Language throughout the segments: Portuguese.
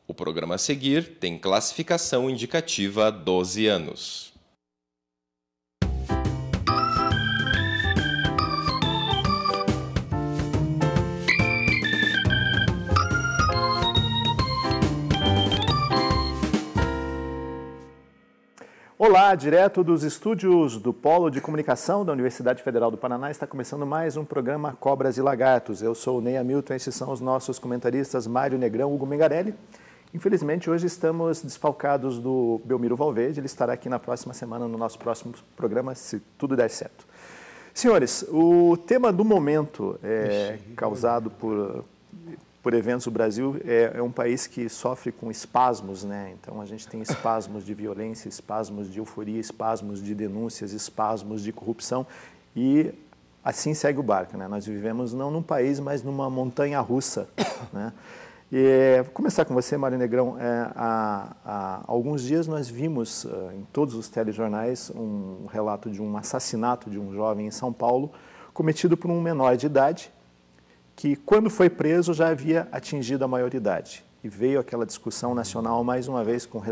O programa a seguir tem classificação indicativa 12 anos. Olá, direto dos estúdios do Polo de Comunicação da Universidade Federal do Paraná, está começando mais um programa Cobras e Lagartos. Eu sou o Ney Hamilton, esses são os nossos comentaristas Mário Negrão, Hugo Mengarelli. Infelizmente, hoje estamos desfalcados do Belmiro Valverde, ele estará aqui na próxima semana no nosso próximo programa, se tudo der certo. Senhores, o tema do momento causado por eventos, o Brasil é um país que sofre com espasmos, né? Então, a gente tem espasmos de violência, espasmos de euforia, espasmos de denúncias, espasmos de corrupção e assim segue o barco, né? Nós vivemos não num país, mas numa montanha-russa, né? E vou começar com você, Mário Negrão. Há alguns dias nós vimos em todos os telejornais um relato de um assassinato de um jovem em São Paulo cometido por um menor de idade, que quando foi preso já havia atingido a maioridade. E veio aquela discussão nacional, mais uma vez, com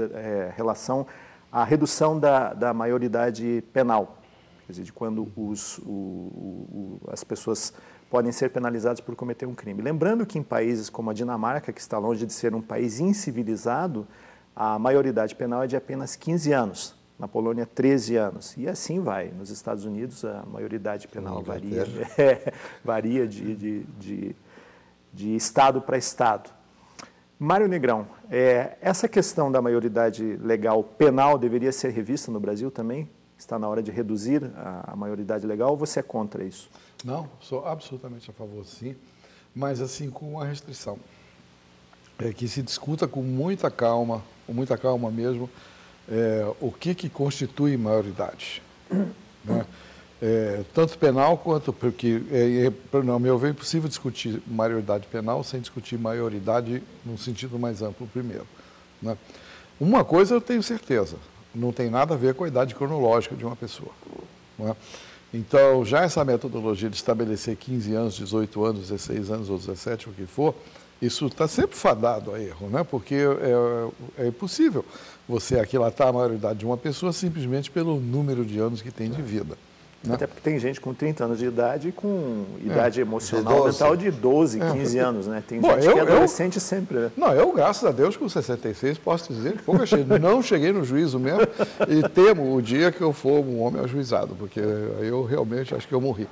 relação à redução da maioridade penal, quer dizer, de quando as pessoas podem ser penalizadas por cometer um crime. Lembrando que em países como a Dinamarca, que está longe de ser um país incivilizado, a maioridade penal é de apenas 15 anos. Na Polônia, 13 anos. E assim vai. Nos Estados Unidos, a maioridade penal varia de estado para estado. Mário Negrão, essa questão da maioridade legal penal deveria ser revista no Brasil também? Está na hora de reduzir a maioridade legal ou você é contra isso? Não, sou absolutamente a favor, sim, mas assim, com uma restrição. Que se discuta com muita calma mesmo, o que constitui maioridade, né? Tanto penal quanto, porque, ao meu ver, é impossível discutir maioridade penal sem discutir maioridade no sentido mais amplo primeiro, né? Uma coisa eu tenho certeza, não tem nada a ver com a idade cronológica de uma pessoa, né? Então, já essa metodologia de estabelecer 15 anos, 18 anos, 16 anos ou 17, o que for, isso está sempre fadado a erro, né? Porque é impossível você aquilatar a maioridade de uma pessoa simplesmente pelo número de anos que tem de vida, né? Até porque tem gente com 30 anos de idade com idade emocional mental de 12, 15 anos, né? Tem gente que é adolescente sempre, né? Não, eu, graças a Deus, com 66, posso dizer que não cheguei no juízo mesmo e temo o dia que eu for um homem ajuizado, porque eu realmente acho que eu morri.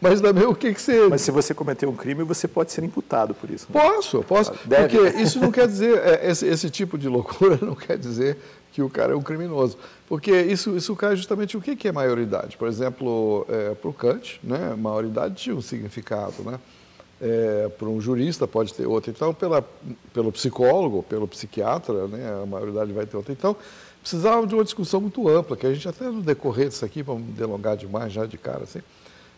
Mas também o que você... Mas se você cometer um crime, você pode ser imputado por isso, né? Posso. Porque isso não quer dizer, esse tipo de loucura não quer dizer que o cara é um criminoso. Porque isso cai justamente o que é maioridade. Por exemplo, para o Kant, né, maioridade tinha um significado, né? Para um jurista pode ter outro. Então, pelo psicólogo, pelo psiquiatra, né, a maioridade vai ter outra. Então, precisava de uma discussão muito ampla, que a gente até no decorrer disso aqui, para não delongar demais já de cara, assim,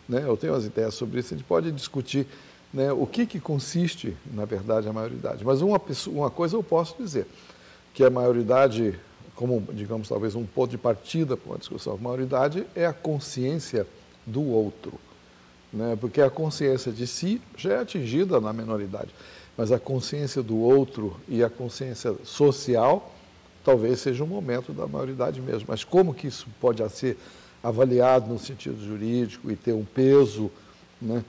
né, eu tenho umas ideias sobre isso, a gente pode discutir, né, o que consiste, na verdade, a maioridade. Mas uma coisa eu posso dizer, que a maioridade, como, digamos, talvez um ponto de partida para uma discussão, a maioridade é a consciência do outro, né? Porque a consciência de si já é atingida na menoridade, mas a consciência do outro e a consciência social talvez seja um momento da maioridade mesmo. Mas como que isso pode ser avaliado no sentido jurídico e ter um peso, né,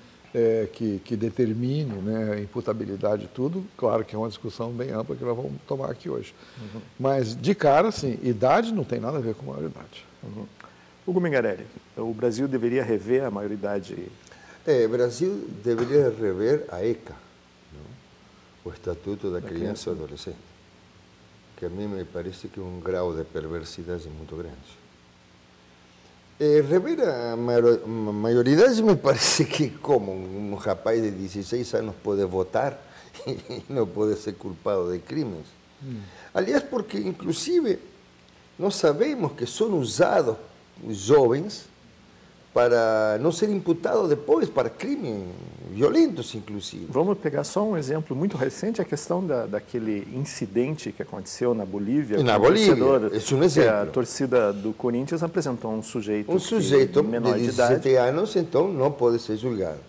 que determine, né, a imputabilidade e tudo, claro que é uma discussão bem ampla que nós vamos tomar aqui hoje. Uhum. Mas, de cara, sim, idade não tem nada a ver com maioridade. Uhum. Hugo Mengarelli, o Brasil deveria rever a maioridade? O Brasil deveria rever a ECA, não? O Estatuto da Criança e do Adolescente, que a mim me parece que é um grau de perversidade muito grande. Rever a maioridade me parece que como um rapaz de 16 anos pode votar e não pode ser culpado de crimes. Aliás, porque inclusive nós sabemos que são usados os jovens para não ser imputados depois para crimes violentos, inclusive. Vamos pegar só um exemplo muito recente, a questão daquele incidente que aconteceu na Bolívia. Na Bolívia, esse é um exemplo. A torcida do Corinthians apresentou um sujeito menor de 17 anos, então não pode ser julgado.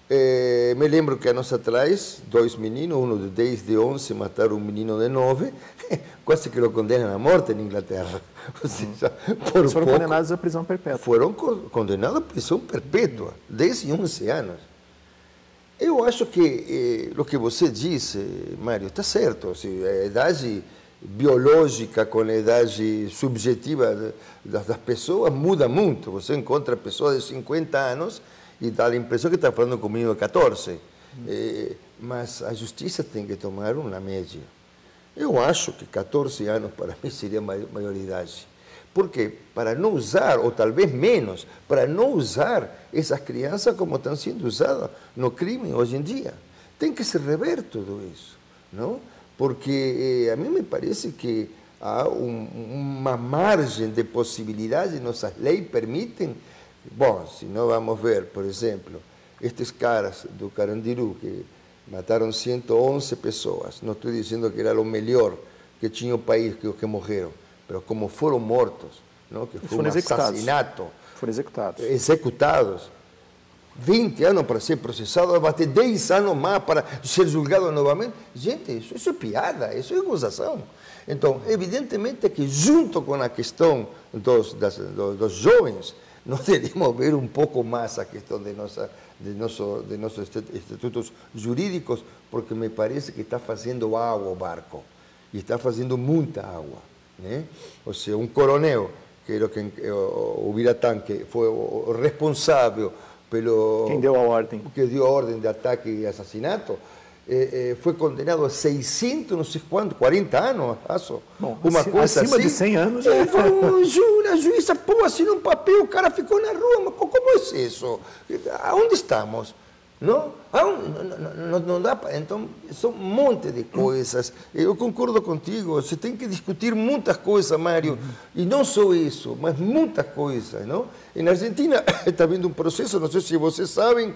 Me lembro que anos atrás, 2 meninos, um de 10, de 11, mataram um menino de 9, quase que lo condenam à morte na Inglaterra. Ou seja, Eles foram condenados à prisão perpétua. Foram condenados à prisão perpétua, 10 e 11 anos. Eu acho que o que você disse, Mário, está certo. Assim, a idade biológica com a idade subjetiva das pessoas muda muito. Você encontra pessoas de 50 anos e dá a impressão que está falando com um menino de 14. Mas a justiça tem que tomar uma média. Eu acho que 14 anos para mim seria maioridade. Porque para não usar, ou talvez menos, para não usar essas crianças como estão sendo usadas no crime hoje em dia. Tem que se rever tudo isso, não? Porque a mim me parece que há uma margem de possibilidade, nossas leis permitem. Bom, se nós vamos ver, por exemplo, estes caras do Carandiru que mataram 111 pessoas, não estou dizendo que era o melhor que tinha o país, que morreram, mas como foram mortos, não? Que foi um assassinato. Foram executados. Executados. 20 anos para ser processado, vai ter 10 anos mais para ser julgado novamente. Gente, isso é piada, isso é gozação. Então, evidentemente que junto com a questão dos jovens, nós deveríamos ver um pouco mais a questão de nossos institutos jurídicos, porque me parece que está fazendo água o barco, e está fazendo muita água, né? Ou seja, um coronel, que era o Biratã, que foi o responsável pelo... Quem deu a ordem. Que deu a ordem de ataque e assassinato, foi condenado a 600, não sei quanto, 40 anos, acaso? Bom, uma coisa acima assim. de 100 anos. A juíza assinou um papel, o cara ficou na rua, mas como é isso? Aonde estamos? Não? Não dá para... Então, são um monte de coisas. Eu concordo contigo, você tem que discutir muitas coisas, Mário, e não só isso, mas muitas coisas, não? E na Argentina está havendo um processo, não sei se vocês sabem,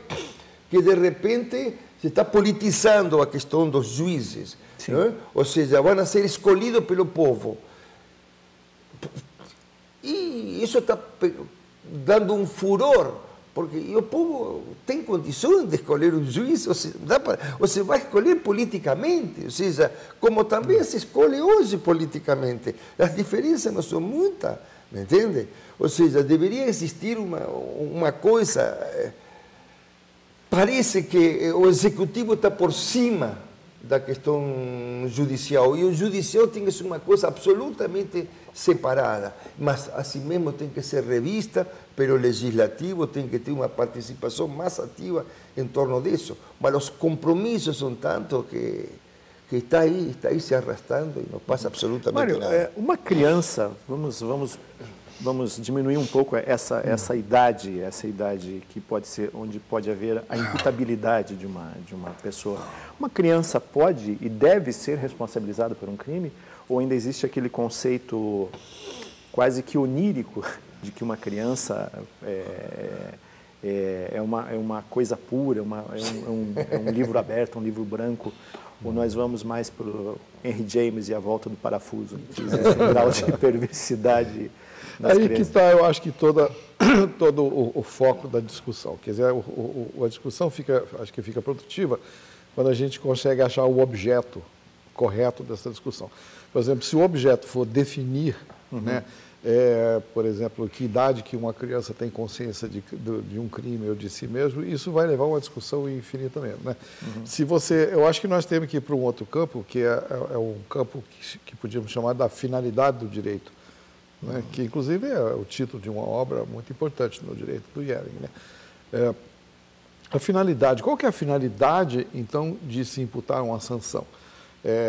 que de repente se está politizando a questão dos juízes, ou seja, vão ser escolhidos pelo povo. E isso está dando um furor, porque o povo tem condições de escolher um juiz, ou se vai escolher politicamente, ou seja, como também se escolhe hoje politicamente. As diferenças não são muitas, me entende? Ou seja, deveria existir uma coisa... Parece que o executivo está por cima da questão judicial, e o judicial tem que ser uma coisa absolutamente separada, mas assim mesmo tem que ser revista pelo legislativo, tem que ter uma participação mais ativa em torno disso, mas os compromissos são tantos que está aí se arrastando e não passa absolutamente Mário, nada. Uma criança, vamos diminuir um pouco essa idade que pode ser, onde pode haver a imputabilidade de uma pessoa. Uma criança pode e deve ser responsabilizada por um crime? Ou ainda existe aquele conceito quase que onírico de que uma criança é uma coisa pura, é um livro aberto, um livro branco? Ou nós vamos mais para o Henry James e a volta do parafuso, que existe um grau de perversidade? Aí que está, eu acho que todo o foco da discussão. Quer dizer, a discussão acho que fica produtiva quando a gente consegue achar o objeto correto dessa discussão. Por exemplo, se o objeto for definir, né, por exemplo, que idade que uma criança tem consciência de um crime ou de si mesmo, isso vai levar a uma discussão infinita mesmo, né? Eu acho que nós temos que ir para um outro campo, que é um campo que podíamos chamar da finalidade do direito, né? Que inclusive é o título de uma obra muito importante no direito do Jhering, né? A finalidade, qual que é a finalidade, então, de se imputar uma sanção?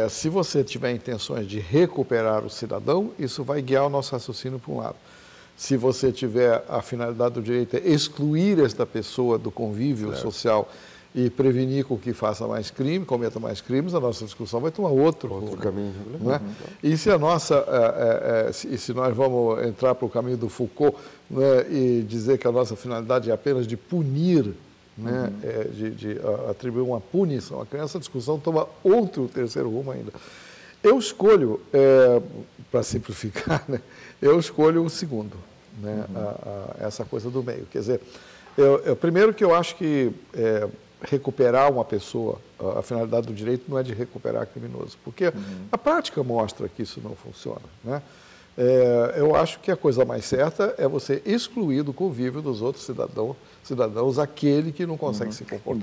Se você tiver intenções de recuperar o cidadão, isso vai guiar o nosso raciocínio para um lado. Se você tiver a finalidade do direito é excluir esta pessoa do convívio social e prevenir com que faça mais crime, cometa mais crimes, a nossa discussão vai tomar outro caminho. Né? E se se nós vamos entrar para o caminho do Foucault, né, e dizer que a nossa finalidade é apenas de punir, né, de atribuir uma punição à criança, a discussão toma terceiro rumo ainda. Eu escolho, para simplificar, né, eu escolho o segundo, né, essa coisa do meio. Quer dizer, primeiro que eu acho que recuperar uma pessoa, a finalidade do direito não é de recuperar criminoso, porque a prática mostra que isso não funciona, né? Eu acho que a coisa mais certa é você excluir do convívio dos outros cidadãos aquele que não consegue se comportar.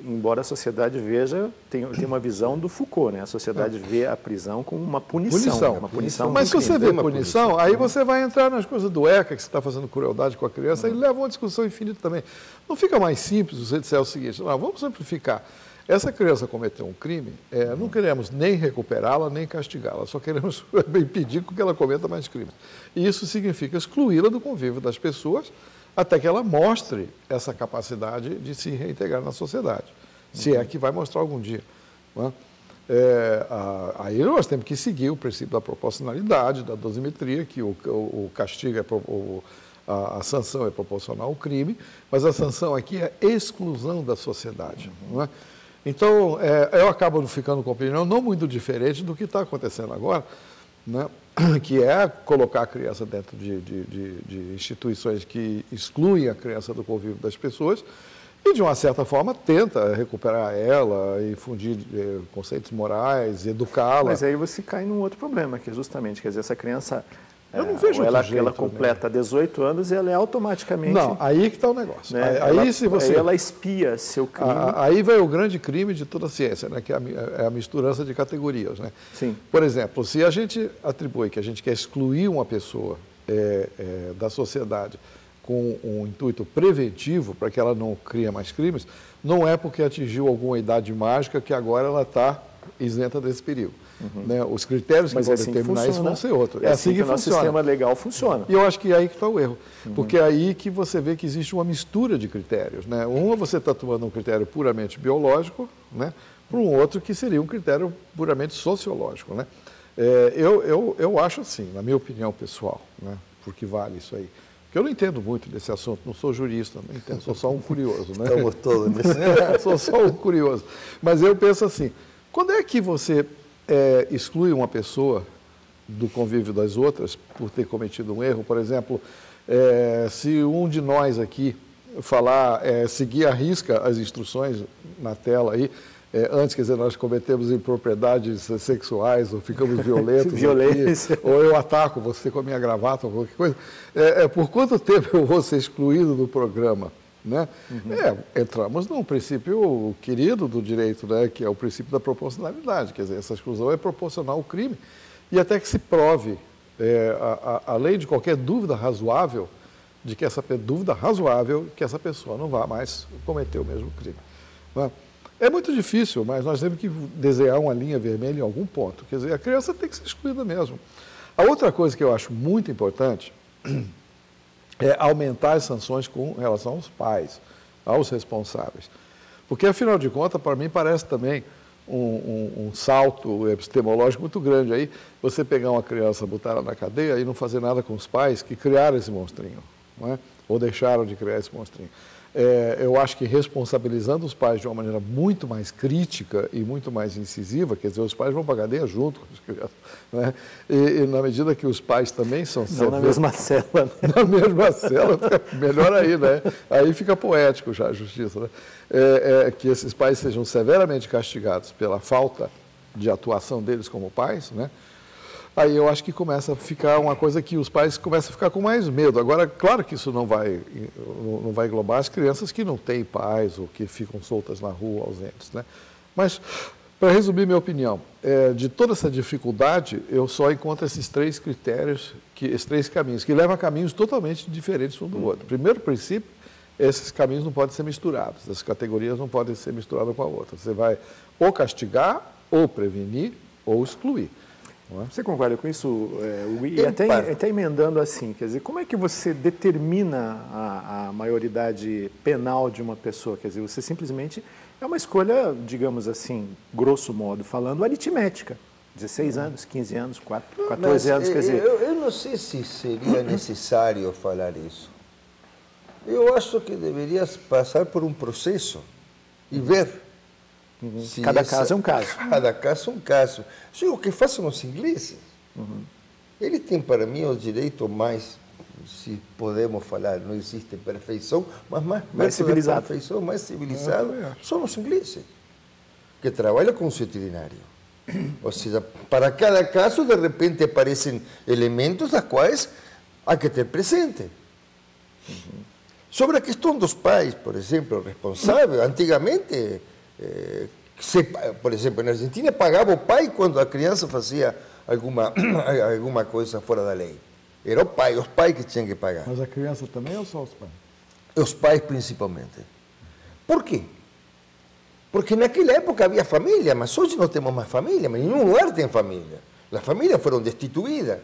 Embora a sociedade veja, tem uma visão do Foucault, né? A sociedade vê a prisão como uma punição. Uma punição. Mas se você vê punição, aí você vai entrar nas coisas do ECA, que você está fazendo crueldade com a criança, e leva uma discussão infinita também. Não fica mais simples você disser o seguinte: vamos simplificar. Essa criança cometeu um crime, não queremos nem recuperá-la, nem castigá-la, só queremos impedir que ela cometa mais crimes. E isso significa excluí-la do convívio das pessoas até que ela mostre essa capacidade de se reintegrar na sociedade, se é que vai mostrar algum dia, não é? Aí nós temos que seguir o princípio da proporcionalidade, da dosimetria, que o castigo a sanção é proporcional ao crime, mas a sanção aqui é exclusão da sociedade, não é? Então, eu acabo ficando com a opinião não muito diferente do que está acontecendo agora, né? Que é colocar a criança dentro de instituições que excluem a criança do convívio das pessoas e, de uma certa forma, tenta recuperar ela, infundir conceitos morais, educá-la. Mas aí você cai num outro problema, que é justamente, quer dizer, essa criança... Eu não vejo outro jeito, ela completa 18 anos e ela é automaticamente... Não, aí que está o negócio. Né? Aí ela espia seu crime. Aí vai o grande crime de toda a ciência, né? Que é a misturança de categorias, né? Sim. Por exemplo, se a gente atribui que a gente quer excluir uma pessoa da sociedade com um intuito preventivo para que ela não crie mais crimes, não é porque atingiu alguma idade mágica que agora ela está isenta desse perigo. Né? Os critérios que vão determinar isso vão ser outros. É assim que o nosso sistema legal funciona. E eu acho que é aí que está o erro. Porque é aí que você vê que existe uma mistura de critérios, né? Você está tomando um critério puramente biológico, né, para um outro que seria um critério puramente sociológico, né? Eu acho assim, na minha opinião pessoal, né, porque vale isso aí. Porque eu não entendo muito desse assunto, não sou jurista, não entendo, sou só um curioso. Né? Estamos todos nesse... Sou só um curioso. Mas eu penso assim, quando é que você exclui uma pessoa do convívio das outras por ter cometido um erro? Por exemplo, se um de nós aqui seguir à risca as instruções na tela aí, antes, quer dizer, nós cometemos impropriedades sexuais ou ficamos violentos, Violência. Ou eu ataco você com a minha gravata ou qualquer coisa, por quanto tempo eu vou ser excluído do programa? Né? Entramos num princípio querido do direito, né, que é o princípio da proporcionalidade, quer dizer, essa exclusão é proporcional ao crime, e até que se prove, além de qualquer dúvida razoável, que essa pessoa não vá mais cometer o mesmo crime. Né? É muito difícil, mas nós temos que desenhar uma linha vermelha em algum ponto, quer dizer, a criança tem que ser excluída mesmo. A outra coisa que eu acho muito importante é aumentar as sanções com relação aos pais, aos responsáveis. Porque, afinal de contas, para mim parece também um salto epistemológico muito grande aí, você pegar uma criança, botar ela na cadeia e não fazer nada com os pais que criaram esse monstrinho, não é? Ou deixaram de criar esse monstrinho. Eu acho que responsabilizando os pais de uma maneira muito mais crítica e muito mais incisiva, quer dizer, os pais vão para a cadeia junto com as crianças, né? E na medida que os pais também são severos... Não na mesma cela. Né? Na mesma cela, melhor aí, né? Aí fica poético já a justiça, né? Que esses pais sejam severamente castigados pela falta de atuação deles como pais, né? Aí eu acho que começa a ficar uma coisa que os pais começam a ficar com mais medo. Agora, claro que isso não vai englobar as crianças que não têm pais ou que ficam soltas na rua, ausentes, né? Mas, para resumir minha opinião, de toda essa dificuldade, eu só encontro esses três critérios, esses três caminhos, que levam a caminhos totalmente diferentes um do outro. Primeiro princípio, esses caminhos não podem ser misturados, as categorias não podem ser misturadas com a outra. Você vai ou castigar, ou prevenir, ou excluir. Você concorda com isso, e até emendando assim, quer dizer, como é que você determina a maioridade penal de uma pessoa? Quer dizer, você simplesmente é uma escolha, digamos assim, grosso modo falando, aritmética. 16 anos, 15 anos, 14 anos, quer dizer... Eu não sei se seria necessário falar isso. Eu acho que deverias passar por um processo e ver. Cada caso é um caso. Cada caso é um caso. Isso é o que fazem os ingleses. Eles têm, para mim, o direito mais se podemos falar, não existe perfeição, mas mais civilizado. Perfeição, mais civilizado, são os ingleses, que trabalham com o veterinário. Ou seja, para cada caso, de repente, aparecem elementos a quais há que ter presente. Sobre a questão dos pais, por exemplo, responsável, antigamente, por exemplo, na Argentina, pagava o pai quando a criança fazia alguma coisa fora da lei. Era os pais que tinham que pagar. Mas a criança também ou só os pais? Os pais, principalmente. Por quê? Porque naquela época havia família, mas hoje não temos mais família, mas em nenhum lugar tem família. As famílias foram destituídas.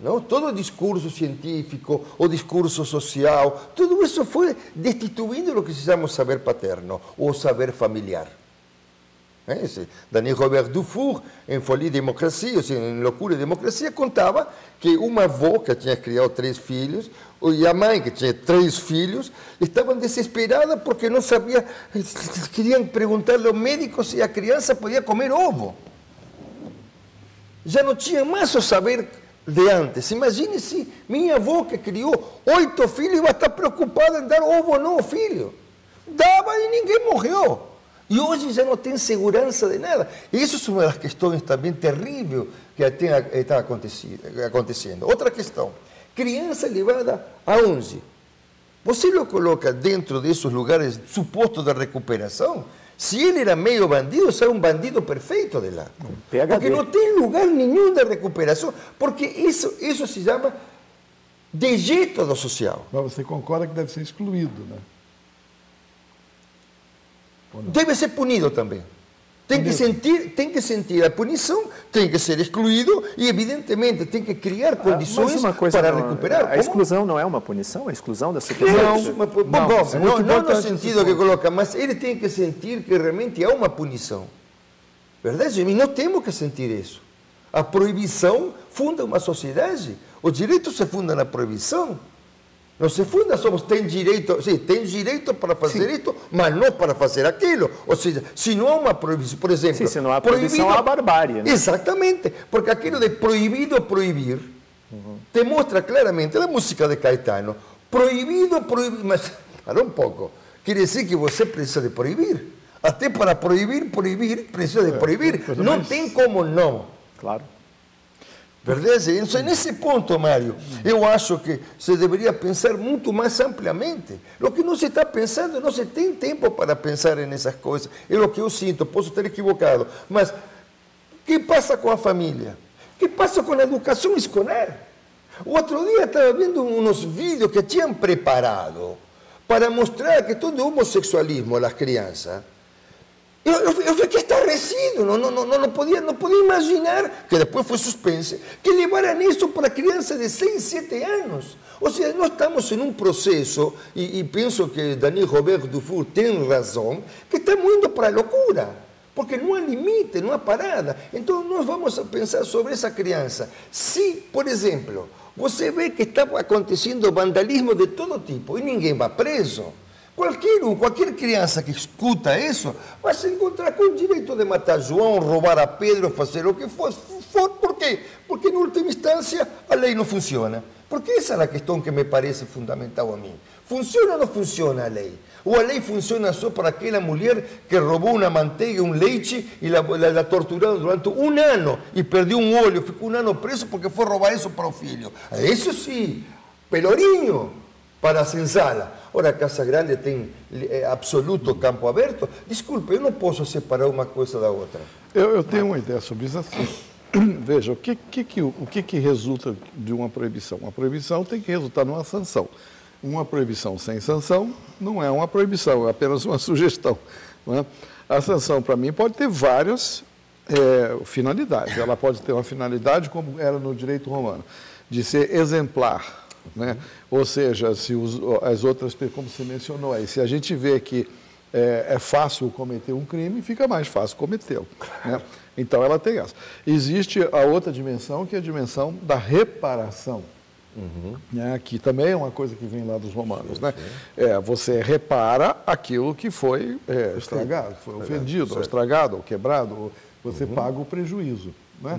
Não? Todo o discurso científico, o discurso social, tudo isso foi destituindo o que se chama o saber paterno, ou saber familiar. Daniel Robert Dufour, em Folie et Democracia, em Loucura e Democracia, contava que uma avó que tinha criado 3 filhos, e a mãe que tinha 3 filhos, estavam desesperadas porque não sabiam, queriam perguntar ao médico se a criança podia comer ovo. Já não tinha mais o saber de antes. Imagine se minha avó, que criou 8 filhos, vai estar preocupada em dar ovo ou não ao filho. Dava e ninguém morreu. E hoje já não tem segurança de nada. E isso é uma das questões também terríveis que está acontecendo. Outra questão, criança levada aonde? Você o coloca dentro desses lugares supostos de recuperação? Se ele era meio bandido, sai um bandido perfeito de lá. Porque não tem lugar nenhum de recuperação, porque isso se chama dejeito do social. Mas você concorda que deve ser excluído, né? Deve ser punido também. Tem que sentir a punição, tem que ser excluído e, evidentemente, tem que criar condições para recuperar. A exclusão não é uma punição? A exclusão da sociedade? Não no sentido que coloca, mas ele tem que sentir que realmente há uma punição. Verdade? E nós temos que sentir isso. A proibição funda uma sociedade. Os direitos se fundam na proibição. Não se funda, tem direito para fazer isto, mas não para fazer aquilo. Ou seja, se não há uma proibição, por exemplo... se não há proibição, há barbárie. Né? Exatamente, porque aquilo de proibido proibir, te mostra claramente, a música de Caetano, proibido proibir, mas para um pouco, quer dizer que você precisa de proibir. Até para proibir, precisa de proibir. Não tem como não. Claro. Verdade? Então, nesse ponto, Mário, eu acho que se deveria pensar muito mais ampliamente. O que não se está pensando, não se tem tempo para pensar nessas coisas. É o que eu sinto, posso estar equivocado. Mas, o que passa com a família? O que passa com a educação escolar? O outro dia estava vendo uns vídeos que tinham preparado para mostrar que todo o homossexualismo das crianças... Eu fiquei estarrecido, não podia imaginar, que depois foi suspense, que levaram isso para crianças de 6, 7 anos. Ou seja, nós estamos em um processo, e penso que Daniel Robert Dufour tem razão, que estamos indo para a loucura, porque não há limite, não há parada. Então, nós vamos pensar sobre essa criança. Se, por exemplo, você vê que está acontecendo vandalismo de todo tipo, e ninguém vai preso, qualquer criança que escuta isso vai se encontrar com o direito de matar João, roubar a Pedro, fazer o que for. Por quê? Porque, em última instância, a lei não funciona. Porque essa é a questão que me parece fundamental a mim. Funciona ou não funciona a lei? Ou a lei funciona só para aquela mulher que roubou uma manteiga, um leite e la torturaram durante 1 ano e perdeu um olho, ficou 1 ano preso porque foi roubar isso para o filho? Isso sim, pelourinho para a senzala. Ora, a Casa Grande tem absoluto campo aberto. Desculpe, eu não posso separar uma coisa da outra. Eu tenho uma ideia sobre isso assim. Veja, o que resulta de uma proibição? Uma proibição tem que resultar numa sanção. Uma proibição sem sanção não é uma proibição, é apenas uma sugestão. Não é? A sanção, para mim, pode ter várias finalidades. Ela pode ter uma finalidade, como era no direito romano, de ser exemplar. Né? Ou seja, se as outras, como você mencionou aí, se a gente vê que é fácil cometer um crime, fica mais fácil cometê-lo. Né? Então, ela tem essa. Existe a outra dimensão, que é a dimensão da reparação, né? Que também é uma coisa que vem lá dos romanos. Né? Você repara aquilo que foi estragado, foi ofendido, ou estragado, ou quebrado, ou você paga o prejuízo. Né?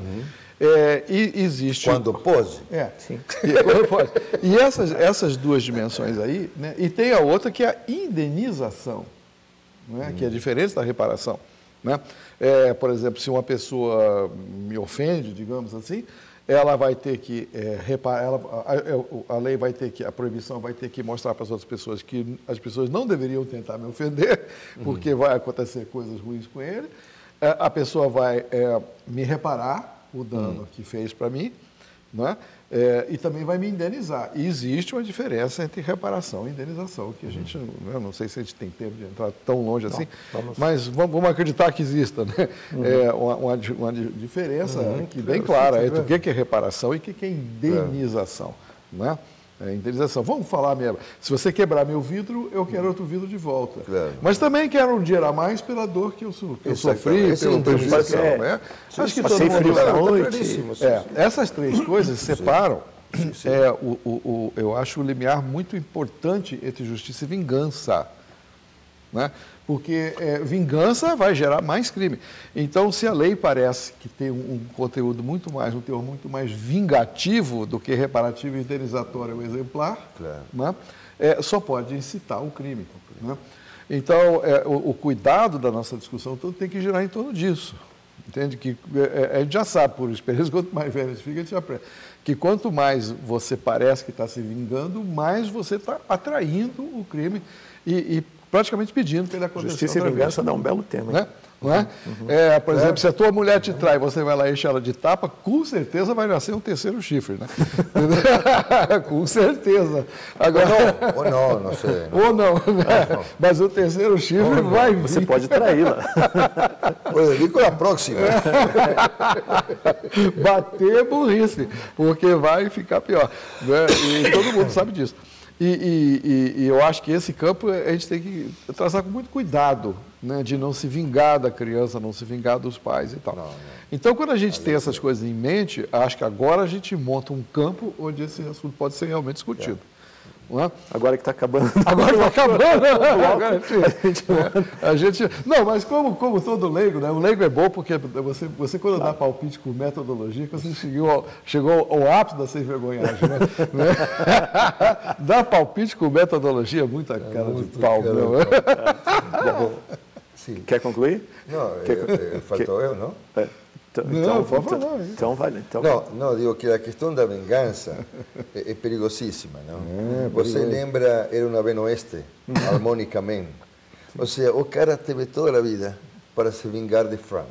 E existe... Quando pode. Sim. Quando pode. E essas duas dimensões aí, né? E tem a outra que é a indenização, né? Que é diferente da reparação. Né? Por exemplo, se uma pessoa me ofende, digamos assim, ela vai ter que reparar, a lei vai ter que, a proibição vai ter que mostrar para as outras pessoas que as pessoas não deveriam tentar me ofender, porque vai acontecer coisas ruins com ele. A pessoa vai me reparar o dano que fez para mim, né? E também vai me indenizar. E existe uma diferença entre reparação e indenização, que a gente, eu não sei se a gente tem tempo de entrar tão longe assim, mas vamos acreditar que exista, né? Uma diferença aqui bem clara entre o que é reparação e o que é indenização, né? Indenização. Vamos falar mesmo. Se você quebrar meu vidro, eu quero outro vidro de volta. Claro. Mas também quero um dinheiro a mais pela dor que eu sofri, pelo prejuízo. Acho que todo mundo essas três coisas separam. Eu acho o limiar muito importante entre justiça e vingança. Né? Porque vingança vai gerar mais crime. Então, se a lei parece que tem um conteúdo muito mais, um teor muito mais vingativo do que reparativo e indenizatório ou exemplar, claro, né? Só pode incitar o crime. Né? Então, o cuidado da nossa discussão todo tem que girar em torno disso. Entende? Que a gente já sabe, por experiência, quanto mais velho a gente fica, a gente aprende. Que quanto mais você parece que está se vingando, mais você está atraindo o crime e praticamente pedindo que ele aconteça. Justiça e vingança dá um belo tema. Né? Não é? Por exemplo, se a tua mulher te trai, você vai lá e enche ela de tapa, com certeza vai nascer um terceiro chifre, né? Com certeza. Agora, ou não sei. Ou não, né? Mas o terceiro chifre vai vir. Você pode traí-la. Pode vir com a próxima. Bater burrice, porque vai ficar pior. Né? E todo mundo sabe disso. E eu acho que esse campo a gente tem que traçar com muito cuidado, né, de não se vingar da criança, não se vingar dos pais e tal. Não. Então, quando a gente tem essas coisas em mente, acho que agora a gente monta um campo onde esse assunto pode ser realmente discutido. Não é? Agora que está acabando. Agora está acabando. Não, mas como todo leigo, né? O leigo é bom porque você quando dá palpite com metodologia, você chegou ao ápice da sem-vergonhagem. Né? Dá palpite com metodologia é muita cara de pau. Quer concluir? Não, faltou eu, não? Então vale. Não, digo que a questão da vingança é perigosíssima, não? Você lembra, era uma vez no oeste, Harmonica Man. Ou seja, o cara teve toda a vida para se vingar de Frank.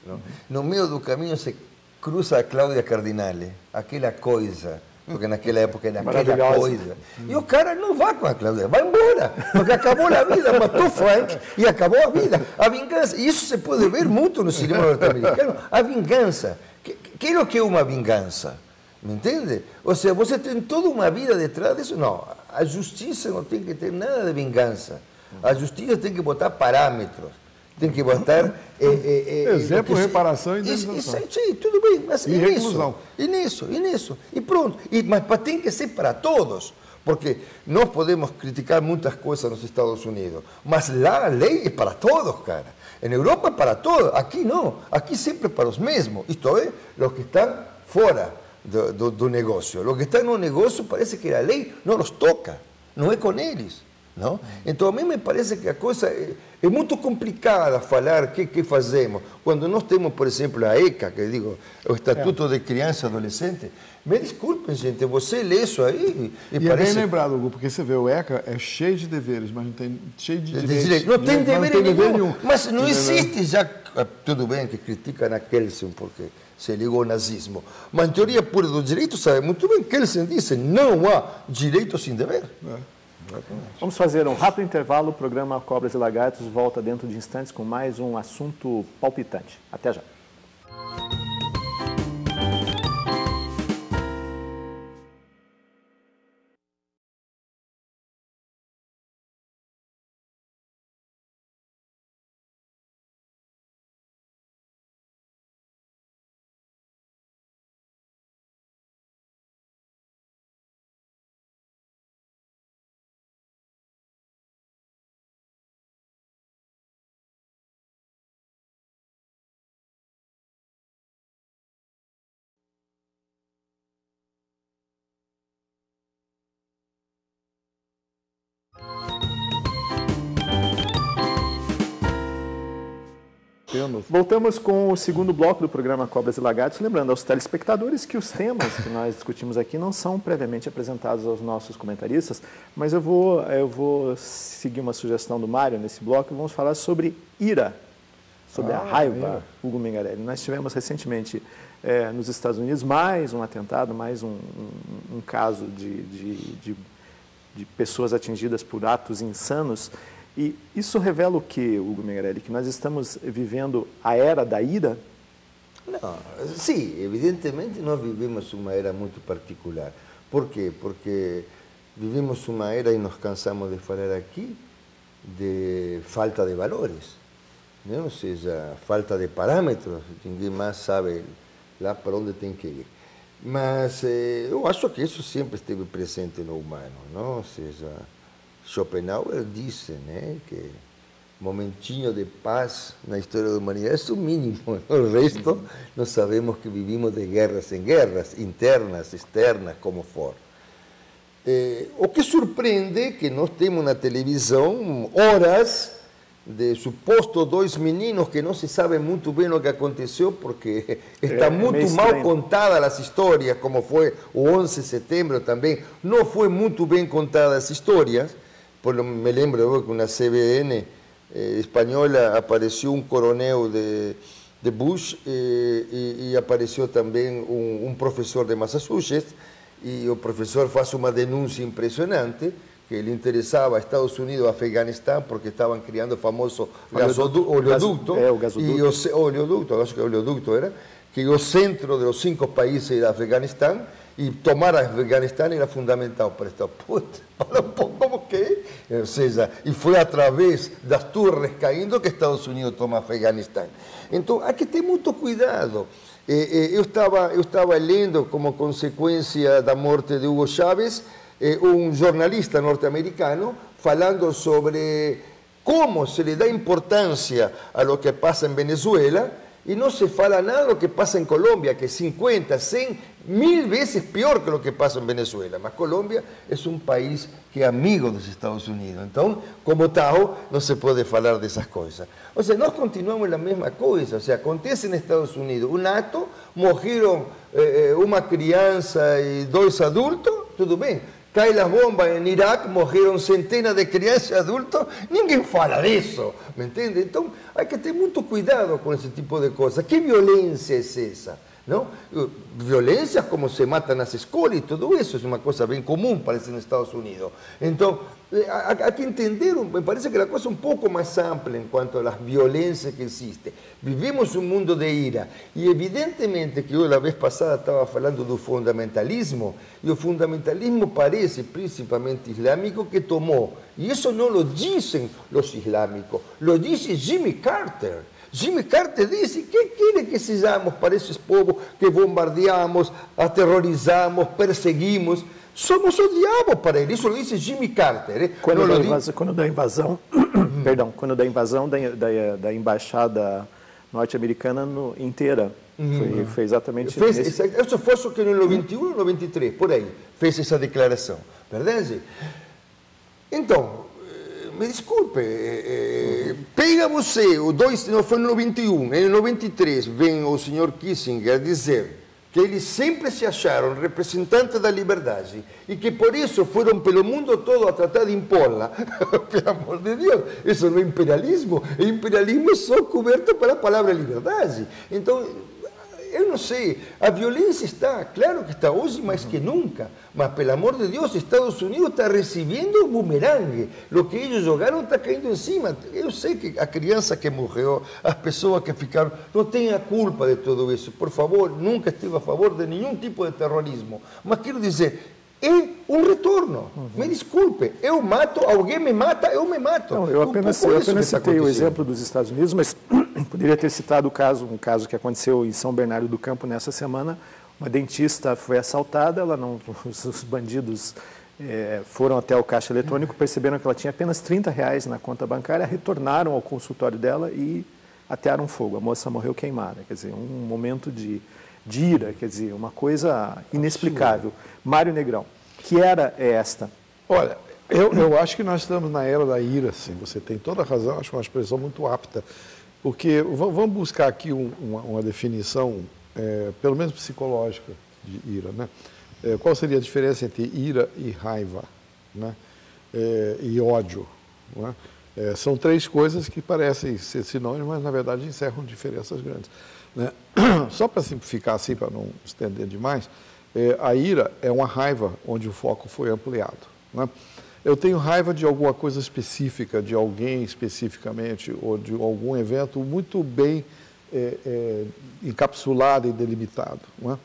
Não? No meio do caminho se cruza a Cláudia Cardinale, aquela coisa, porque naquela época era aquela coisa. E o cara não vai com a Cláudia, vai embora, porque acabou a vida, matou Frank e acabou a vida. A vingança, e isso se pode ver muito no cinema norte-americano, a vingança. Que é o que é uma vingança? Me entende? Ou seja, você tem toda uma vida detrás disso. Não, a justiça não tem que ter nada de vingança. A justiça tem que botar parâmetros. Tem que botar... exemplo, reparação e indenização. Sim, tudo bem, mas e reclusão. E nisso. E pronto. Mas tem que ser para todos. Porque nós podemos criticar muitas coisas nos Estados Unidos, mas lá a lei é para todos, cara. Em Europa é para todos. Aqui não. Aqui sempre é para os mesmos. Isto é, os que estão fora do negócio. Os que estão no negócio parece que a lei não os toca. Não é com eles. Não? Então, a mim me parece que a coisa é muito complicada falar o que fazemos. Quando nós temos, por exemplo, a ECA, que digo, o Estatuto de Criança e Adolescente, me desculpem, gente, você lê isso aí e parece... é bem lembrado, Hugo, porque você vê, o ECA é cheio de deveres, mas não tem cheio de direitos. Não tem dever nenhum. Mas não existe já... Tudo bem que critica a Kelsen porque se ligou ao nazismo, mas em teoria pura do direito, sabe muito bem, Kelsen disse, não há direito sem dever. Vamos fazer um rápido intervalo. O programa Cobras e Lagartos volta dentro de instantes com mais um assunto palpitante. Até já. Temos. Voltamos com o segundo bloco do programa Cobras e Lagartos, lembrando aos telespectadores que os temas que nós discutimos aqui não são previamente apresentados aos nossos comentaristas, mas eu vou seguir uma sugestão do Mário nesse bloco e vamos falar sobre ira, sobre a raiva, Hugo Mengarelli. Nós tivemos recentemente nos Estados Unidos mais um atentado, mais um caso de pessoas atingidas por atos insanos. E isso revela o que, Hugo Mengarelli? Que nós estamos vivendo a era da ira? Não, sim, evidentemente nós vivimos uma era muito particular. Por quê? Porque vivimos uma era, e nos cansamos de falar aqui, de falta de valores, né? Ou seja, falta de parâmetros, ninguém mais sabe lá para onde tem que ir. Mas eu acho que isso sempre esteve presente no humano, não? Ou seja, Schopenhauer disse, né, que momentinho de paz na história da humanidade é o mínimo. O resto, nós sabemos que vivimos de guerras em guerras, internas, externas, como for. O que surpreende é que nós temos na televisão horas de supostos dois meninos que não se sabe muito bem o que aconteceu, porque está muito mal contada as histórias, como foi o 11 de setembro também. Não foi muito bem contada as histórias. Me lembro que na CBN espanhola apareceu um coronel de Bush e apareceu também um professor de Massachusetts, e o professor faz uma denúncia impressionante, que ele interessava a Estados Unidos e Afeganistão porque estavam criando o famoso oleoducto, oleoducto, acho que oleoducto era, que o centro dos 5 países de Afeganistão, e tomar Afeganistão era fundamental para estar. Puta, como que? Ou seja, e foi através das torres caindo que Estados Unidos toma Afeganistão. Então, há que ter muito cuidado. Eu estava lendo, como consequência da morte de Hugo Chávez, um jornalista norte-americano falando sobre como se lhe dá importância a lo que passa em Venezuela e não se fala nada do que passa em Colômbia, que é 50, 100, 1000 vezes pior que o que passa em Venezuela. Mas Colômbia é um país que é amigo dos Estados Unidos. Então, como tal, não se pode falar dessas coisas. Ou seja, nós continuamos a mesma coisa. Ou seja, acontece nos Estados Unidos um ato, morreram uma criança e 2 adultos, tudo bem. Caem as bombas em Iraque, morreram centenas de crianças e adultos, ninguém fala disso, me entende? Então, há que ter muito cuidado com esse tipo de coisa. Que violência é essa? Não? Violências como se matam nas escolas e tudo isso, é uma coisa bem comum, parece, nos Estados Unidos. Então, há que entender, me parece que a coisa é um pouco mais ampla em quanto às violências que existem. Vivimos um mundo de ira, e evidentemente que eu, a vez passada, estava falando do fundamentalismo, e o fundamentalismo parece, principalmente islâmico, que tomou, e isso não lo dizem os islâmicos, lo diz Jimmy Carter. Jimmy Carter disse: que quer que sejamos para esses povos que bombardeamos, aterrorizamos, perseguimos? Somos o diabo para ele. Isso lo disse Jimmy Carter. Quando da invasão, perdão, quando da invasão da embaixada norte-americana inteira, foi exatamente isso. Isso foi só que no 91 ou no 93, por aí, fez essa declaração, verdade? Então, me desculpe, pega você, não foi no 91, no 93 vem o senhor Kissinger dizer que eles sempre se acharam representantes da liberdade e que por isso foram pelo mundo todo a tratar de impor-la. Pelo amor de Deus, isso não é imperialismo? O imperialismo é só coberto pela palavra liberdade. Então, eu não sei, a violência está, claro que está hoje mais que nunca, mas pelo amor de Deus, Estados Unidos está recebendo o bumerangue, o que eles jogaram está caindo em cima. Eu sei que a criança que morreu, as pessoas que ficaram, não têm a culpa de tudo isso. Por favor, nunca estive a favor de nenhum tipo de terrorismo, mas quero dizer, é um retorno. Me desculpe, eu mato, alguém me mata, eu me mato. Não, eu apenas citei o exemplo dos Estados Unidos, mas poderia ter citado um caso que aconteceu em São Bernardo do Campo nessa semana. Uma dentista foi assaltada, os bandidos foram até o caixa eletrônico, perceberam que ela tinha apenas R$30 na conta bancária, retornaram ao consultório dela e atearam fogo. A moça morreu queimada. Quer dizer, um momento de ira, quer dizer, uma coisa inexplicável. Mário Negrão, que era esta? Olha, eu acho que nós estamos na era da ira, sim. Você tem toda a razão, acho uma expressão muito apta. Porque vamos buscar aqui uma definição, pelo menos psicológica, de ira, né? Qual seria a diferença entre ira e raiva, né? E ódio, né? São três coisas que parecem ser sinônimas, mas na verdade encerram diferenças grandes, né? Só para simplificar assim, para não estender demais, a ira é uma raiva onde o foco foi ampliado, né? Eu tenho raiva de alguma coisa específica, de alguém especificamente, ou de algum evento muito bem encapsulado e delimitado, né?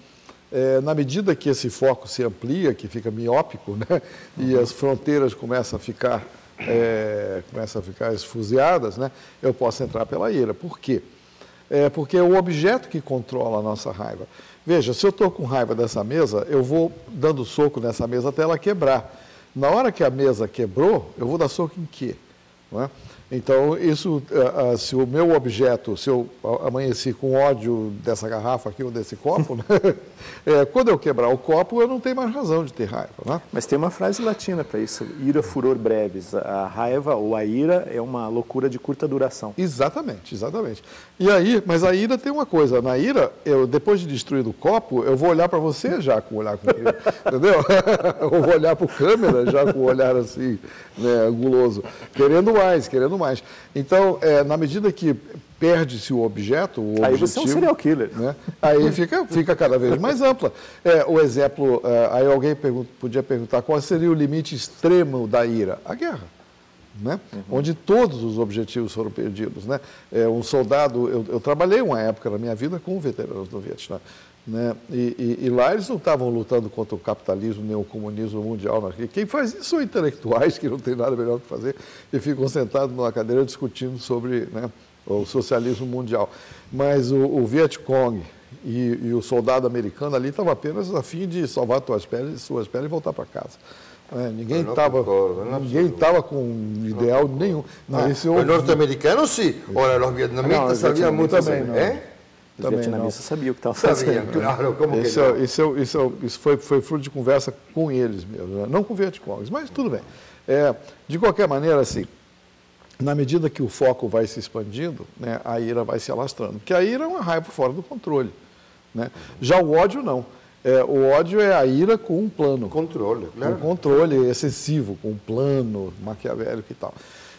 Na medida que esse foco se amplia, que fica miópico, né? E as fronteiras começam a ficar esfuziadas, né? Eu posso entrar pela ira. Por quê? Porque é o objeto que controla a nossa raiva. Veja, se eu estou com raiva dessa mesa, eu vou dando soco nessa mesa até ela quebrar. Na hora que a mesa quebrou, eu vou dar soco em quê? Não é? Então, isso, se o meu objeto, se eu amanheci com ódio dessa garrafa aqui ou desse copo, né? Quando eu quebrar o copo, eu não tenho mais razão de ter raiva. Né? Mas tem uma frase latina para isso, ira furor brevis. A raiva ou a ira é uma loucura de curta duração. Exatamente, exatamente. E aí, mas a ira tem uma coisa, na ira, depois de destruir o copo, eu vou olhar para você já com o olhar comprido, entendeu? Eu vou olhar para o câmera já com o olhar assim, né, guloso, querendo mais. Então, na medida que perde-se o objeto, o aí objetivo, você é um serial killer. Né? Aí fica cada vez mais ampla. O exemplo, aí alguém podia perguntar qual seria o limite extremo da ira? A guerra, né? Onde todos os objetivos foram perdidos. Né? Um soldado, eu trabalhei uma época na minha vida com veteranos do Vietnã. Né? E lá eles não estavam lutando contra o capitalismo nem o comunismo mundial. Quem faz isso são intelectuais que não tem nada melhor que fazer e ficam sentados numa cadeira discutindo sobre, né, o socialismo mundial. Mas o Vietcong e o soldado americano ali estavam apenas a fim de salvar suas peles e voltar para casa. Ninguém estava com ideal nenhum. Os norte-americanos sim. Ora, os vietnamitas sabiam muito bem. Os vietnamistas sabiam o que estavam fazendo. Claro, como que isso foi fruto de conversa com eles mesmo, né? Não com Vietcongs, mas tudo bem. De qualquer maneira, assim, na medida que o foco vai se expandindo, né, a ira vai se alastrando. Porque a ira é uma raiva fora do controle. Né? Já o ódio, não. O ódio é a ira com um plano. Controle, claro. Com controle excessivo, com um plano maquiavélico e tal.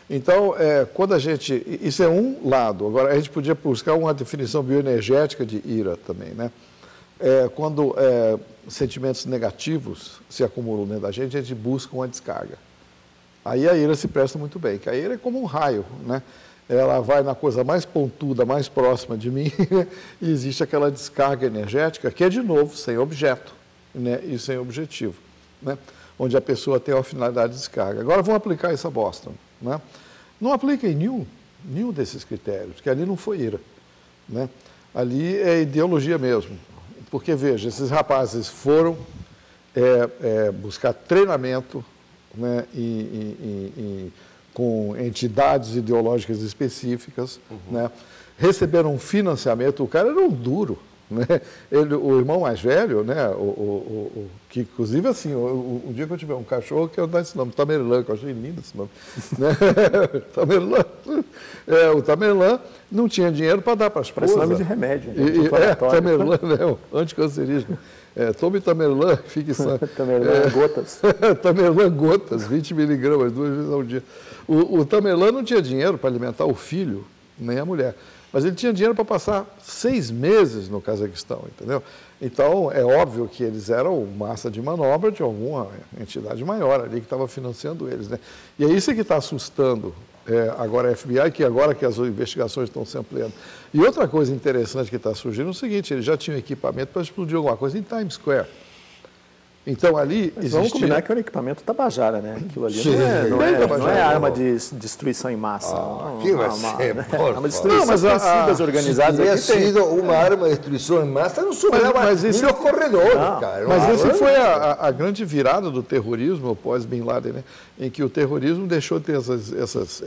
Então, quando a gente... Isso é um lado. Agora, a gente podia buscar uma definição bioenergética de ira também, né? Quando sentimentos negativos se acumulam dentro da gente busca uma descarga. Aí a ira se presta muito bem, que a ira é como um raio, né? Ela vai na coisa mais pontuda, mais próxima de mim, e existe aquela descarga energética que é, de novo, sem objeto, né? E sem objetivo, né? Onde a pessoa tem uma finalidade de descarga. Agora, vamos aplicar isso a Boston. Né? Não aplica em nenhum desses critérios, porque ali não foi ira. Né? Ali é ideologia mesmo. Porque, veja, esses rapazes foram buscar treinamento, né, com entidades ideológicas específicas, né? Receberam um financiamento, o cara era um duro. Né? O irmão mais velho, né? Que inclusive assim, o dia que eu tiver um cachorro, eu quero dar esse nome, Tamerlã, que eu achei lindo esse nome. Né? Tamerlã. O Tamerlã não tinha dinheiro para dar para a esposa. Parece nome de remédio. Tamerlã, né? Anticancerígeno. Tome Tamerlã, fique sã. Tamerlã gotas. Tamerlã gotas, 20 miligramas, 2 vezes ao dia. O Tamerlã não tinha dinheiro para alimentar o filho, nem a mulher. Mas ele tinha dinheiro para passar 6 meses no Cazaquistão, entendeu? Então, é óbvio que eles eram massa de manobra de alguma entidade maior ali que estava financiando eles, né? E é isso que está assustando agora a FBI, que agora que as investigações estão se ampliando. E outra coisa interessante que está surgindo é o seguinte, eles já tinham equipamento para explodir alguma coisa em Times Square. Então, ali existia... Vamos combinar que é um equipamento tabajara, né? Aquilo ali não é arma de destruição em massa. Que vai ser, uma destruição torcidas organizadas. Se tivesse sido uma arma de destruição em massa, não sobrava nem nos corredores, cara. Mas essa foi a grande virada do terrorismo pós-Bin Laden, né? Em que o terrorismo deixou de ter essas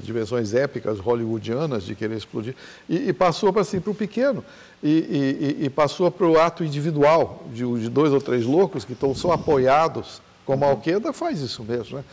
dimensões épicas hollywoodianas de querer explodir e passou para o pequeno. E passou para o ato individual de 2 ou 3 loucos que estão só apoiados como a Al-Qaeda faz isso mesmo, né?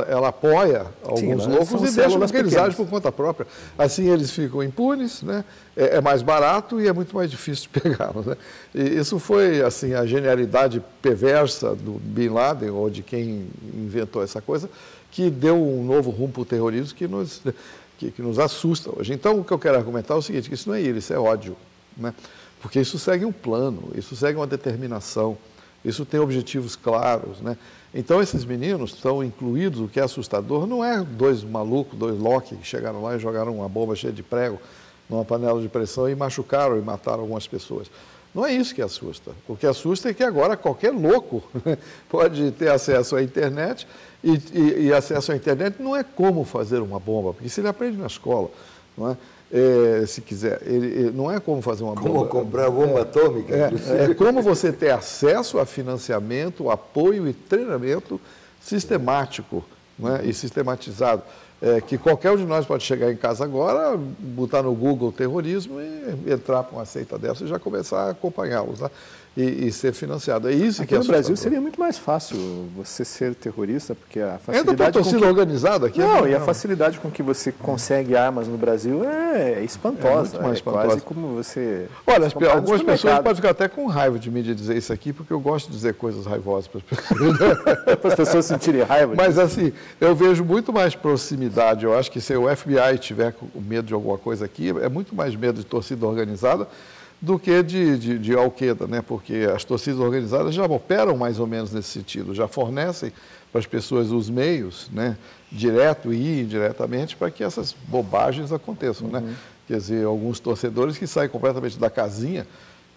Ela apoia alguns loucos e deixa que eles agem por conta própria. Assim eles ficam impunes, né? É mais barato e é muito mais difícil de pegá-los, né? E isso foi assim, a genialidade perversa do Bin Laden, ou de quem inventou essa coisa, que deu um novo rumo para o terrorismo que nos assusta hoje. Então, o que eu quero argumentar é o seguinte, que isso não é ira, isso é ódio, né? Porque isso segue um plano, isso segue uma determinação, isso tem objetivos claros, né? Então, esses meninos estão incluídos, o que é assustador, não é dois malucos, dois Loki que chegaram lá e jogaram uma bomba cheia de prego numa panela de pressão e machucaram e mataram algumas pessoas. Não é isso que assusta. O que assusta é que agora qualquer louco pode ter acesso à internet e acesso à internet não é como fazer uma bomba, porque isso ele aprende na escola, não é? Se quiser, não é como fazer uma bomba. Como comprar bomba atômica. É como você ter acesso a financiamento, apoio e treinamento sistemático, não é? E sistematizado. Que qualquer um de nós pode chegar em casa agora, botar no Google terrorismo e entrar para uma seita dessa e já começar a acompanhá-los, né? E ser financiado. É isso aqui que é no Brasil seria muito mais fácil você ser terrorista, porque a facilidade... Entra para a torcida organizada aqui. Não, e a facilidade com que você consegue armas no Brasil é espantosa. É muito mais espantosa. Quase como você... Olha, algumas pessoas podem ficar até com raiva de mim de dizer isso aqui, porque eu gosto de dizer coisas raivosas para as pessoas. Para as pessoas sentirem raiva. Mas assim, eu vejo muito mais proximidade. Eu acho que se o FBI tiver com medo de alguma coisa aqui, é muito mais medo de torcida organizada do que de Al-Qaeda, né? Porque as torcidas organizadas já operam mais ou menos nesse sentido, já fornecem para as pessoas os meios, né? Direto e indiretamente, para que essas bobagens aconteçam, né? Quer dizer, alguns torcedores que saem completamente da casinha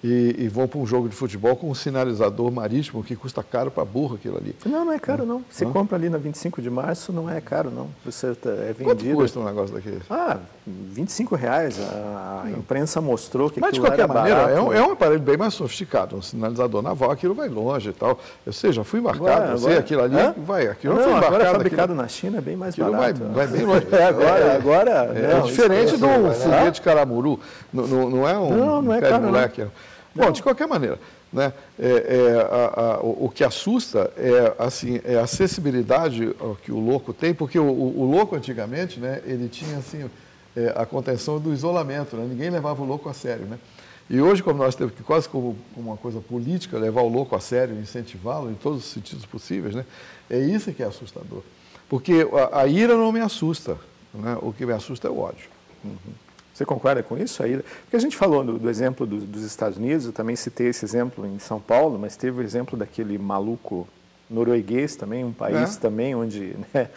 e vão para um jogo de futebol com um sinalizador marítimo que custa caro para burro aquilo ali. Não é caro não. Você compra ali na 25 de março, não é caro não. Você é vendido. Quanto custa um negócio daquele? R$25. A imprensa mostrou que mas de aquilo qualquer maneira, barato. é um aparelho bem mais sofisticado. Um sinalizador naval, aquilo vai longe e tal. Eu sei, já fui embarcado, aquilo ali vai. Aquilo não foi embarcado. Agora fabricado na China é bem mais barato. Vai bem longe. Agora é diferente do foguete Caramuru. Não é um não é pé de caro, moleque. Bom, de qualquer maneira, né, o que assusta é a acessibilidade que o louco tem, porque o louco antigamente, né, ele tinha assim, a contenção do isolamento, né, ninguém levava o louco a sério, né? E hoje, como nós temos que, quase como uma coisa política, levar o louco a sério, incentivá-lo em todos os sentidos possíveis, né, é isso que é assustador. Porque a ira não me assusta, né, o que me assusta é o ódio. Você concorda com isso, Aira? Porque a gente falou do exemplo dos Estados Unidos, eu também citei esse exemplo em São Paulo, mas teve o exemplo daquele maluco norueguês também, um país também onde, né,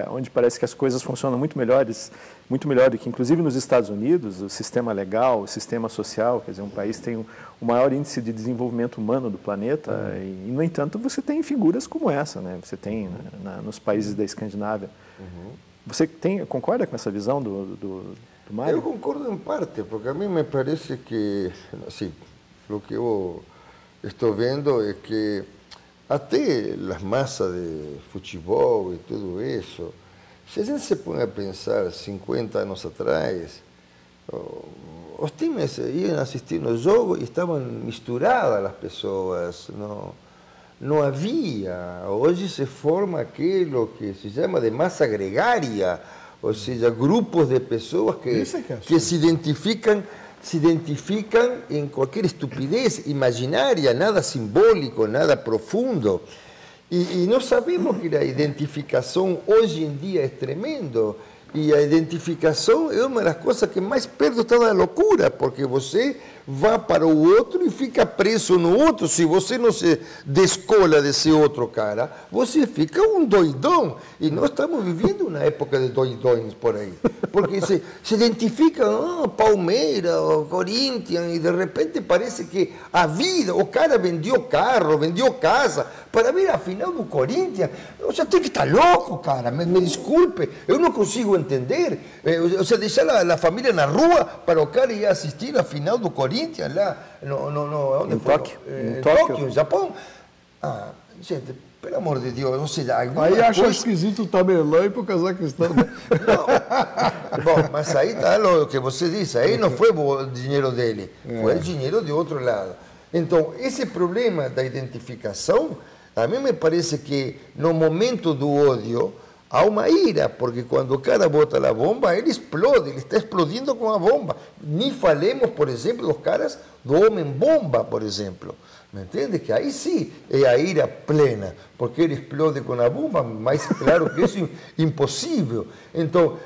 onde parece que as coisas funcionam muito melhor do que, inclusive nos Estados Unidos, o sistema legal, o sistema social, quer dizer, um país tem o maior índice de desenvolvimento humano do planeta e, no entanto, você tem figuras como essa, né? Você tem nos países da Escandinávia. Você concorda com essa visão do Mário? Eu concordo em parte, porque a mim me parece que, assim, o que eu estou vendo é que até as massas de futebol e tudo isso, se a gente se põe a pensar 50 anos atrás, os times iam assistir no jogo e estavam misturadas as pessoas, não havia. Hoje se forma aquilo que se chama de massa gregária, ou seja, grupos de pessoas que se identificam em qualquer estupidez imaginária, nada simbólico, nada profundo. E nós sabemos que a identificação hoje em dia é tremendo. E a identificação é uma das coisas que mais perto está da loucura, porque você vai para o outro e fica preso no outro. Se você não se descola desse outro cara, você fica um doidão. E nós estamos vivendo uma época de doidões por aí. Porque se identifica Palmeiras, Corinthians, e de repente parece que a vida, o cara vendeu carro, vendeu casa, para ver a final do Corinthians. Você tem que estar louco, cara, me desculpe, eu não consigo entender. Você deixar a família na rua para o cara ir assistir a final do Corinthians lá em Tóquio, no Japão. Gente, pelo amor de Deus, ou seja, aí acha esquisito o Tamerlã e para o Cazaquistão. Bom, mas aí está o que você disse, aí não foi o dinheiro dele, foi o dinheiro de outro lado. Então, esse problema da identificação A mí me parece que no momento do ódio há uma ira, porque quando o cara bota a bomba, ele explode, ele está explodindo com a bomba. Nem falemos, por exemplo, dos caras do homem-bomba, por exemplo. ¿Me entiendes? Que aí sim é a ira plena, porque ele explode com a bomba, mas claro que isso é impossível. Então,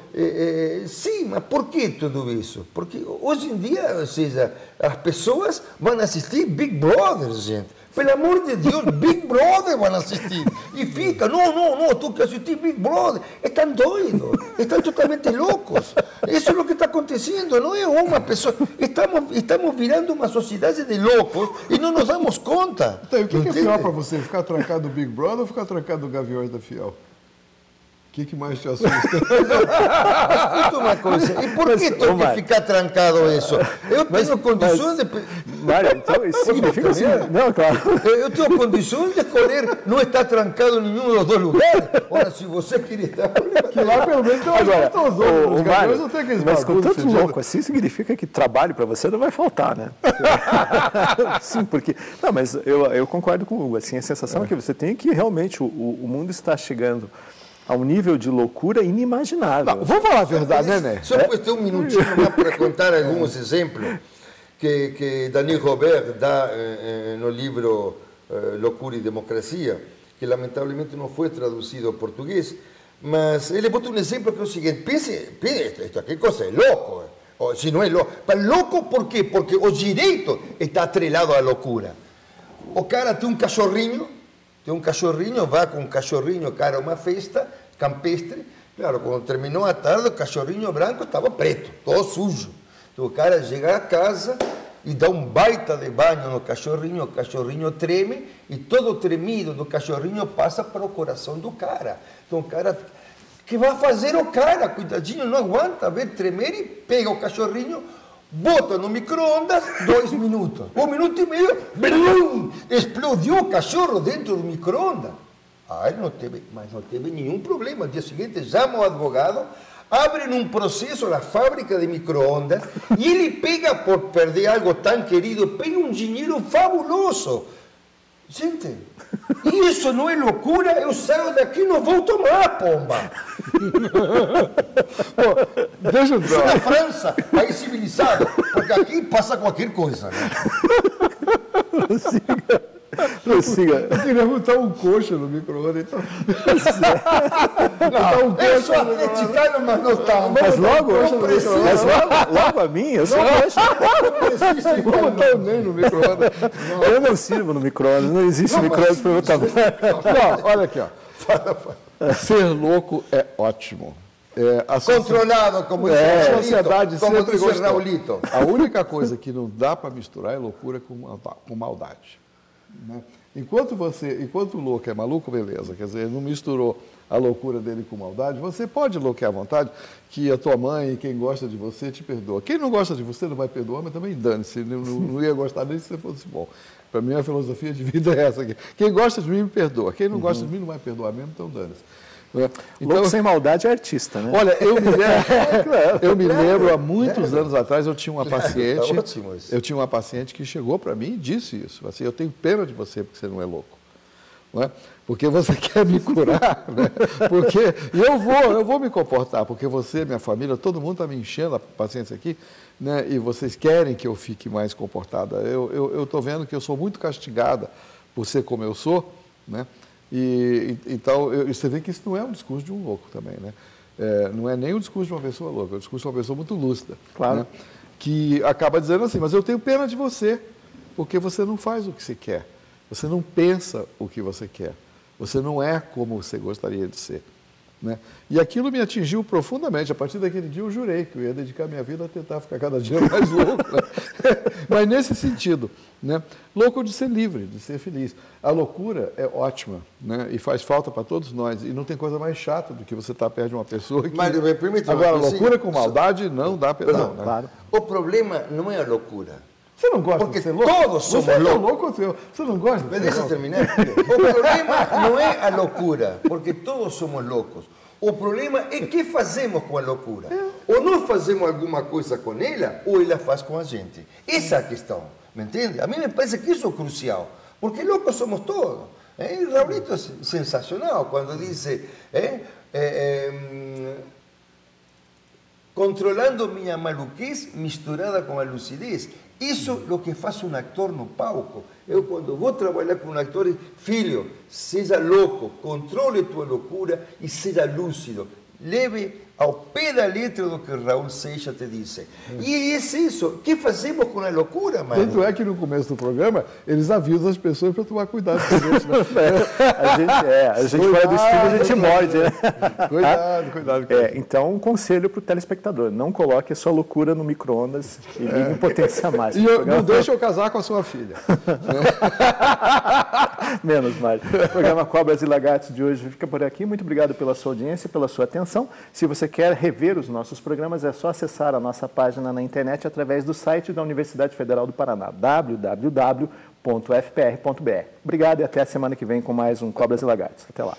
sim, mas por que tudo isso? Porque hoje em dia, ou seja, as pessoas vão assistir Big Brother, gente. Pelo amor de Deus, Big Brother vão assistir. E fica, não, tu que assistir Big Brother. Estão doidos, estão totalmente loucos. Isso é o que está acontecendo, não é uma pessoa. Estamos virando uma sociedade de loucos e não nos damos conta. Então, o que é pior para você, ficar trancado do Big Brother ou ficar trancado do Gaviões da Fiel? O que mais te assusta? Escuta uma coisa, e por que tem que ficar trancado isso? Eu tenho condições de... Mário, então isso significa assim... Não, claro. Eu tenho condições de escolher não estar trancado em nenhum dos dois lugares. Ora, se você quer estar... Que lá pelo menos tem o Mário, mas com tanto louco assim, significa que trabalho para você não vai faltar, né? Sim, porque... Não, mas eu concordo com o Hugo, assim, a sensação é que você tem que realmente, o mundo está chegando a um nível de loucura inimaginável. Não, vamos falar a verdade, né? Só depois ter um minutinho para contar alguns exemplos que Daniel Robert dá no livro Loucura e Democracia, que lamentavelmente não foi traduzido ao português, mas ele bota um exemplo que é o seguinte: pense isto aqui coisa é louco, se não é louco. Mas louco por quê? Porque o direito está atrelado à loucura. O cara tem um cachorrinho, vai com um cachorrinho, cara, a uma festa campestre. Claro, quando terminou a tarde, o cachorrinho branco estava preto, todo sujo. Então o cara chega a casa e dá um baita de banho no cachorrinho, o cachorrinho treme e todo o tremido do cachorrinho passa para o coração do cara. Então o cara, que vai fazer o cara? Cuidadinho, não aguenta ver tremer e pega o cachorrinho, bota no micro-ondas, 2 minutos. 1 minuto e meio, blum, explodiu o cachorro dentro do micro-ondas. Ele não teve nenhum problema. No dia seguinte, chama o advogado, abre um processo na fábrica de micro-ondas e ele pega, por perder algo tão querido, pega um dinheiro fabuloso. Gente, isso não é loucura? Eu saio daqui e não volto mais, pomba. Deixa eu isso na França, país civilizado, porque aqui passa qualquer coisa, né? Prossiga. Eu queria botar um coxa no micro-ondas, então. Não, eu sou atleticano, mas não está. Mas logo a mim, eu sou coxa. Vou botar o Ney no micro-ondas. Eu não sirvo no micro-ondas, não existe micro-ondas para eu botar. Não, olha aqui, ó. Ser louco é ótimo. Controlado, como diz a sociedade como sempre diz Raulito. A única coisa que não dá para misturar é loucura com maldade. Né? Enquanto o louco é maluco, beleza, quer dizer, ele não misturou a loucura dele com maldade, você pode louquear à vontade, que a tua mãe e quem gosta de você te perdoa. Quem não gosta de você não vai perdoar, mas também dane-se, não ia gostar nem se você fosse bom. Para mim, a filosofia de vida é essa aqui. Quem gosta de mim me perdoa, quem não gosta de mim não vai perdoar mesmo, então dane-se. Então, louco sem maldade é artista, né? Olha, eu me lembro há muitos anos atrás, eu tinha uma paciente que chegou para mim e disse isso, assim, eu tenho pena de você porque você não é louco. Não é? Porque você quer me curar, né? Porque eu vou me comportar, porque você, minha família, todo mundo está me enchendo a paciência aqui, né? E vocês querem que eu fique mais comportada. Eu estou vendo que eu sou muito castigada por ser como eu sou, né? Então, você vê que isso não é um discurso de um louco também, né? Não é nem o discurso de uma pessoa louca, é o discurso de uma pessoa muito lúcida. Claro. Né? Que acaba dizendo assim, mas eu tenho pena de você, porque você não faz o que você quer, você não pensa o que você quer, você não é como você gostaria de ser. Né? E aquilo me atingiu profundamente. A partir daquele dia eu jurei que eu ia dedicar minha vida a tentar ficar cada dia mais louco. Né? Mas nesse sentido, né? Louco de ser livre, de ser feliz. A loucura é ótima, né? E faz falta para todos nós. E não tem coisa mais chata do que você estar perto de uma pessoa que... Mário, me permite agora, loucura com maldade não dá para... Não, né? Claro. O problema não é a loucura. Você não gosta porque de ser louco? Todos somos você loucos. Você não gosta de ser Deixa eu terminar. O problema não é a loucura, porque todos somos loucos. O problema é o que fazemos com a loucura. Ou nós fazemos alguma coisa com ela, ou ela faz com a gente. Essa é a questão, me entende? A mim me parece que isso é crucial, porque loucos somos todos. Raulito é sensacional quando diz controlando minha maluquice misturada com a lucidez. Isso é o que faz um ator no palco. Eu, quando vou trabalhar com um ator, filho, seja louco, controle tua loucura e seja lúcido. Leve ao pé da letra do que Raul Seixas te disse. E é isso. O que fazemos com a loucura, mano? Tanto é que no começo do programa, eles avisam as pessoas para tomar cuidado com isso. Né? A gente fora do estúdio, a gente morde. Né? Cuidado. Então, um conselho para o telespectador. Não coloque a sua loucura no micro-ondas e ligue em potência máxima. E não deixe eu casar com a sua filha. Menos mal. O programa Cobras e Lagartos de hoje fica por aqui. Muito obrigado pela sua audiência, pela sua atenção. Se você quer rever os nossos programas, é só acessar a nossa página na internet através do site da Universidade Federal do Paraná, www.fpr.br. Obrigado e até a semana que vem com mais um Cobras e Lagartos. Até lá.